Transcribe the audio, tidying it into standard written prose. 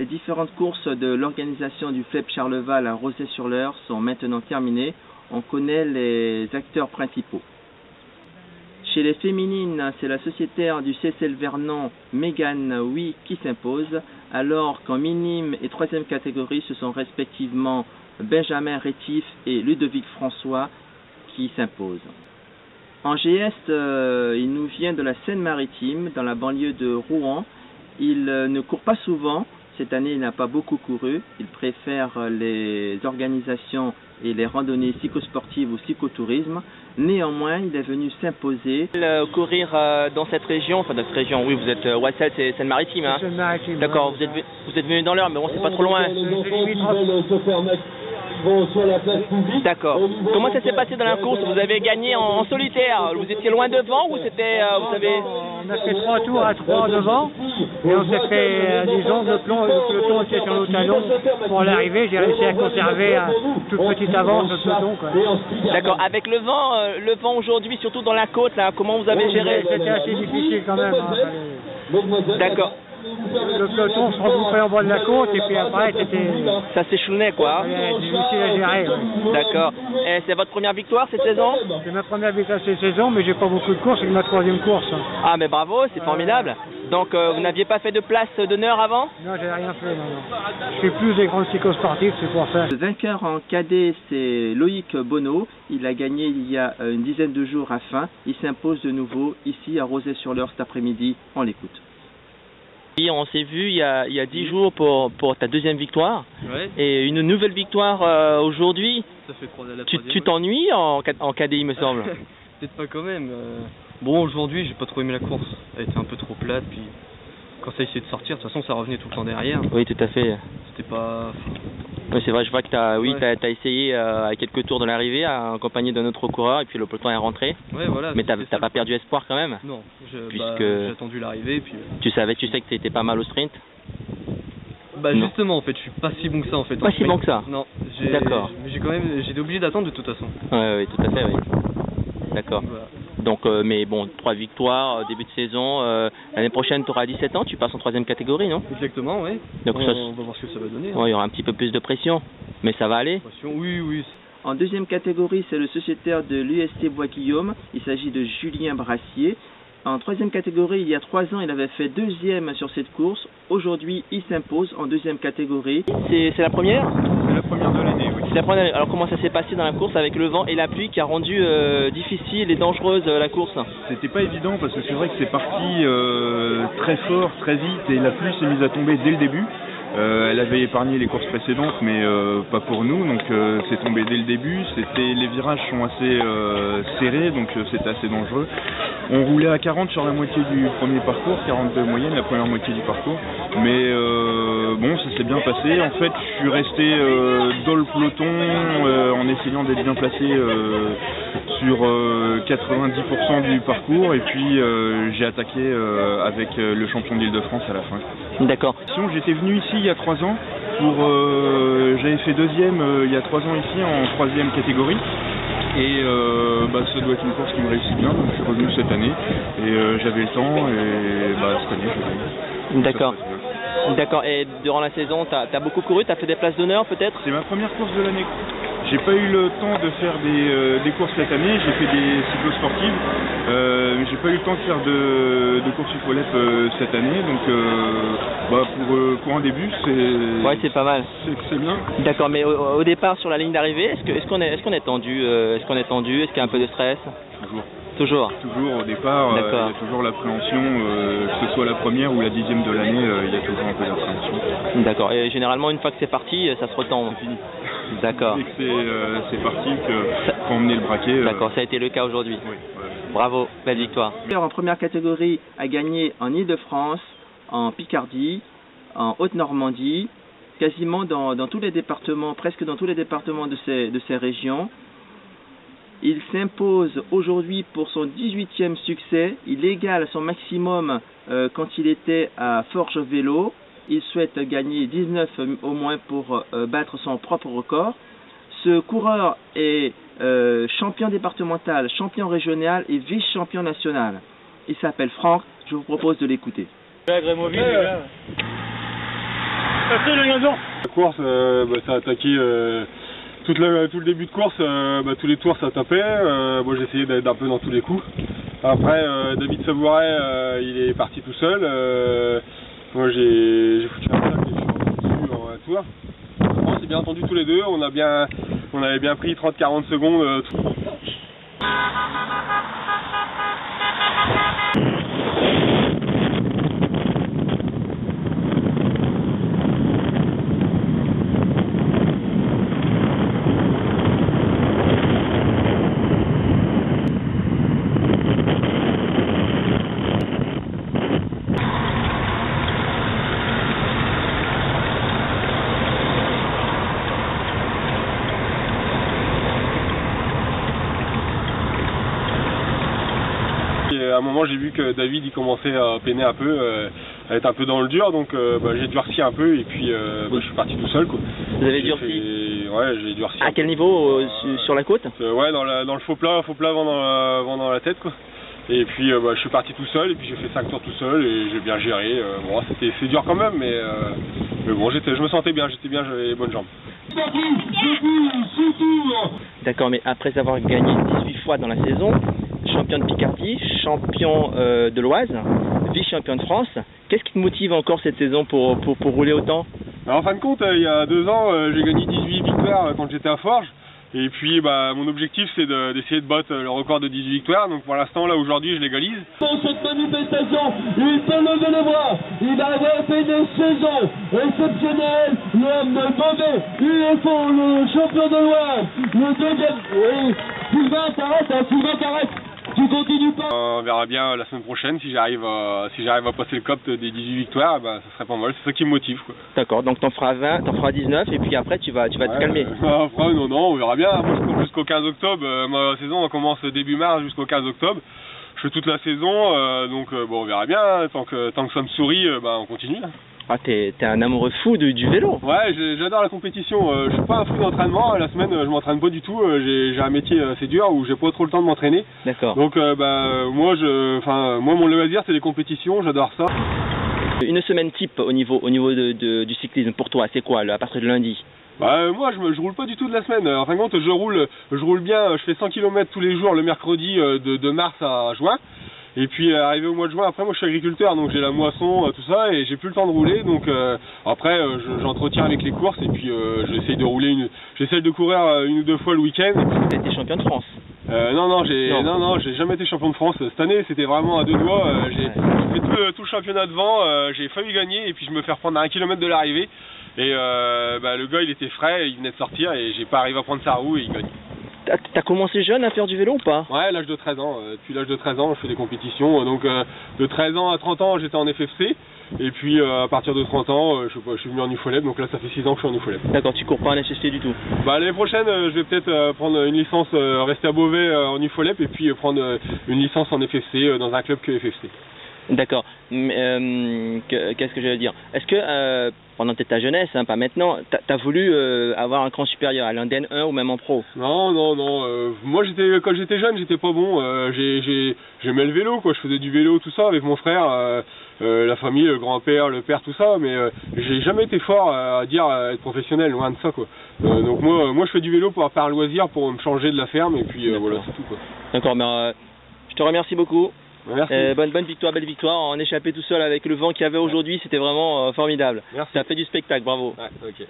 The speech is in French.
les différentes courses de l'organisation du FLEP Charleval à Rozay-sur-l'Eure sont maintenant terminées. On connaît les acteurs principaux. Chez les féminines, c'est la sociétaire du CSL Vernon, Megan Oui, qui s'impose, alors qu'en minime et troisième catégorie, ce sont respectivement Benjamin Rétif et Ludovic François qui s'imposent. En GS, il nous vient de la Seine-Maritime, dans la banlieue de Rouen. Il ne court pas souvent. Cette année, il n'a pas beaucoup couru. Il préfère les organisations et les randonnées cyclosportives ou cyclotourisme. Néanmoins, il est venu s'imposer. Courir dans cette région, enfin dans cette région, oui, vous êtes Ouassel, c'est Seine-Maritime, hein. Seine-Maritime. D'accord, vous êtes venu dans l'heure, mais bon, c'est pas trop loin. D'accord. Comment ça s'est passé dans la course? Vous avez gagné en solitaire. Vous étiez loin devant ou c'était, vous savez... On a fait 3 tours à 3 devant et on s'est fait, disons, le peloton était sur nos talons pour l'arrivée. J'ai réussi à conserver à toute petite avance le peloton, quoi. D'accord. Avec le vent aujourd'hui, surtout dans la côte, là, comment vous avez géré? C'était assez difficile quand même. Hein. D'accord. Le peloton se regroupait en bas de la côte et puis après c'était... Ça s'échelonnait quoi. Difficile à gérer. Ouais. D'accord. Et c'est votre première victoire cette saison? C'est ma première victoire cette saison, mais j'ai pas beaucoup de courses, c'est ma 3e course. Ah mais bravo, c'est formidable. Donc vous n'aviez pas fait de place d'honneur avant? Non, j'ai rien fait, non. Je fais plus des grandes cyclosportives, c'est pour ça. Le vainqueur en cadet, c'est Loïc Bonneau. Il a gagné il y a une dizaine de jours à Fin. Il s'impose de nouveau ici à Rozay-sur-l'Eure cet après-midi. On l'écoute. On s'est vu il y a 10 jours pour ta deuxième victoire, ouais. Et une nouvelle victoire aujourd'hui. Ça fait la Tu t'ennuies en cadet, il me semble. Peut-être pas quand même. Bon, aujourd'hui, j'ai pas trop aimé la course. Elle était un peu trop plate, puis quand ça essayait de sortir, de toute façon, ça revenait tout le temps derrière. Oui, tout à fait. C'était pas... Oui, c'est vrai, je vois que t'as essayé à quelques tours de l'arrivée, accompagné d'un autre coureur, et puis le peloton est rentré. Ouais, voilà. Mais t'as pas perdu espoir quand même? Non, puisque j'ai attendu l'arrivée, puis... Tu sais que t'étais pas mal au sprint? Bah non. Justement, en fait, je suis pas si bon que ça, en fait. Pas si bon que ça? Non. D'accord. Mais j'ai été obligé d'attendre de toute façon. Oui, tout à fait, oui. D'accord. Voilà. Donc, mais bon, 3 victoires, début de saison. L'année prochaine, tu auras 17 ans, tu passes en 3e catégorie, non? Exactement, oui. Donc, on va voir ce que ça va donner. Ouais, il y aura un petit peu plus de pression, mais ça va aller. Oui. En 2e catégorie, c'est le sociétaire de l'UST Bois-Guillaume. Il s'agit de Julien Brassier. En 3e catégorie, il y a 3 ans, il avait fait 2e sur cette course. Aujourd'hui, il s'impose en 2e catégorie. C'est la première? C'est la première de l'année, oui. C'est la première. Alors comment ça s'est passé dans la course avec le vent et la pluie qui a rendu difficile et dangereuse la course? C'était pas évident parce que c'est vrai que c'est parti très fort, très vite et la pluie s'est mise à tomber dès le début. Elle avait épargné les courses précédentes mais pas pour nous, donc c'est tombé dès le début. Les virages sont assez serrés, donc c'était assez dangereux. On roulait à 40 sur la moitié du premier parcours, 42 moyenne la première moitié du parcours, mais bon, ça s'est bien passé. En fait, je suis resté dans le peloton en essayant d'être bien placé sur 90% du parcours et puis j'ai attaqué avec le champion d'Île-de-France à la fin. D'accord. J'étais venu ici il y a 3 ans j'avais fait 2e il y a 3 ans ici en 3e catégorie et ça doit être une course qui me réussit bien, donc je suis revenu cette année et j'avais le temps et cette année je vais. D'accord. D'accord, et durant la saison, t'as beaucoup couru, t'as fait des places d'honneur peut-être? C'est ma première course de l'année. J'ai pas eu le temps de faire des courses cette année, j'ai fait des cyclosportives, mais j'ai pas eu le temps de faire de courses UFOLEP cette année, donc pour un début c'est... Ouais, c'est pas mal. C'est bien. D'accord, mais au départ sur la ligne d'arrivée, est-ce qu'on est tendu? Est-ce qu'il y a un peu de stress? Toujours au départ, il y a toujours l'appréhension, que ce soit la première ou la 10e de l'année, il y a toujours un peu d'appréhension. D'accord, et généralement une fois que c'est parti, ça se retend. C'est fini. D'accord. Dès que c'est parti, faut emmener le braquet. D'accord, ça a été le cas aujourd'hui. Oui. Bravo, belle victoire. En première catégorie, a gagné en Île-de-France, en Picardie, en Haute-Normandie, quasiment dans tous les départements, presque dans tous les départements de ces régions. Il s'impose aujourd'hui pour son 18e succès. Il égale son maximum quand il était à Forges Vélo. Il souhaite gagner 19 au moins pour battre son propre record. Ce coureur est champion départemental, champion régional et vice-champion national. Il s'appelle Franck. Je vous propose de l'écouter. remonter le gazon. La course, ça a attaqué tout le début de course, tous les tours ça tapait. Moi j'essayais d'être un peu dans tous les coups. Après, David Savouret, il est parti tout seul. Moi j'ai foutu un sac et je suis revenu dessus en un tour. On s'est bien entendu tous les deux, on avait bien pris 30-40 secondes. À un moment j'ai vu que David il commençait à peiner un peu, à être un peu dans le dur, donc j'ai durci un peu et puis je suis parti tout seul quoi. Vous avez durci? Ouais, j'ai durci. À quel niveau sur la côte? Ouais, dans le faux plat vent dans la tête quoi. Et puis je suis parti tout seul et puis j'ai fait 5 tours tout seul et j'ai bien géré. Bon, c'est dur quand même, mais bon, je me sentais bien, j'avais les bonnes jambes. D'accord, mais après avoir gagné 18 fois dans la saison, champion de Picardie, champion de l'Oise, vice-champion de France, qu'est-ce qui te motive encore cette saison pour rouler autant? En fin de compte, il y a 2 ans, j'ai gagné 18 victoires quand j'étais à Forges. Et puis mon objectif c'est d'essayer de battre le record de 18 victoires, donc pour l'instant là aujourd'hui je légalise. Dans cette manifestation, il peut lever les bras, il a fait une saison exceptionnelle, l'homme mauvais, il est fort, le champion de l'Ouest, le deuxième, oui, Sylvain t'arrête, tu continues pas. On verra bien la semaine prochaine si j'arrive à passer le cap des 18 victoires, ça serait pas mal, c'est ça qui me motive quoi. D'accord, donc t'en feras 20, t'en feras 19 et puis après tu vas te calmer. Non, on verra bien, moi je cours jusqu'au 15 octobre, ma saison commence début mars jusqu'au 15 octobre. Je fais toute la saison, donc on verra bien, tant que ça me sourit, on continue. Ah, t'es un amoureux fou du vélo. Ouais, j'adore la compétition. Je suis pas un fou d'entraînement. La semaine, je m'entraîne pas du tout. J'ai un métier assez dur où j'ai pas trop le temps de m'entraîner. D'accord. Donc, moi, mon loisir, c'est les compétitions. J'adore ça. Une semaine type au niveau du cyclisme pour toi, c'est quoi à partir de lundi? Moi, je roule pas du tout de la semaine. En fin de compte, je roule bien. Je fais 100 km tous les jours le mercredi de mars à juin. Et puis arrivé au mois de juin, après moi je suis agriculteur, donc j'ai la moisson, tout ça, et j'ai plus le temps de rouler, donc après j'entretiens avec les courses et puis j'essaye de courir 1 ou 2 fois le week-end. T'as été champion de France? Non, j'ai jamais été champion de France. Cette année c'était vraiment à 2 doigts. J'ai fait tout le championnat devant, j'ai failli gagner et puis je me fais reprendre à 1 kilomètre de l'arrivée. Et le gars il était frais, il venait de sortir et j'ai pas arrivé à prendre sa roue et il gagne. T'as commencé jeune à faire du vélo ou pas? Ouais, à l'âge de 13 ans. Depuis l'âge de 13 ans, je fais des compétitions. Donc de 13 ans à 30 ans, j'étais en FFC. Et puis à partir de 30 ans, je suis venu en UFOLEB. Donc là, ça fait 6 ans que je suis en UFOLEB. D'accord, tu cours pas en FFC du tout? L'année prochaine, je vais peut-être prendre une licence, rester à Beauvais en UFOLEB et puis prendre une licence en FFC dans un club que FFC. D'accord. Qu'est-ce que j'allais dire? Est-ce que pendant ta jeunesse, pas maintenant, t'as voulu avoir un cran supérieur, aller en DN1 ou même en pro? Non. Moi, quand j'étais jeune, j'étais pas bon. J'aimais le vélo, quoi. Je faisais du vélo, tout ça, avec mon frère, la famille, le grand-père, le père, tout ça. Mais j'ai jamais été fort à dire être professionnel, loin de ça, quoi. Donc moi, je fais du vélo pour faire un loisir, pour me changer de la ferme, et puis voilà, c'est tout, quoi. D'accord, mais je te remercie beaucoup. Merci. Bonne victoire, belle victoire. En échappé tout seul avec le vent qu'il y avait aujourd'hui, c'était vraiment formidable. Merci. Ça a fait du spectacle, bravo. Ouais, ok.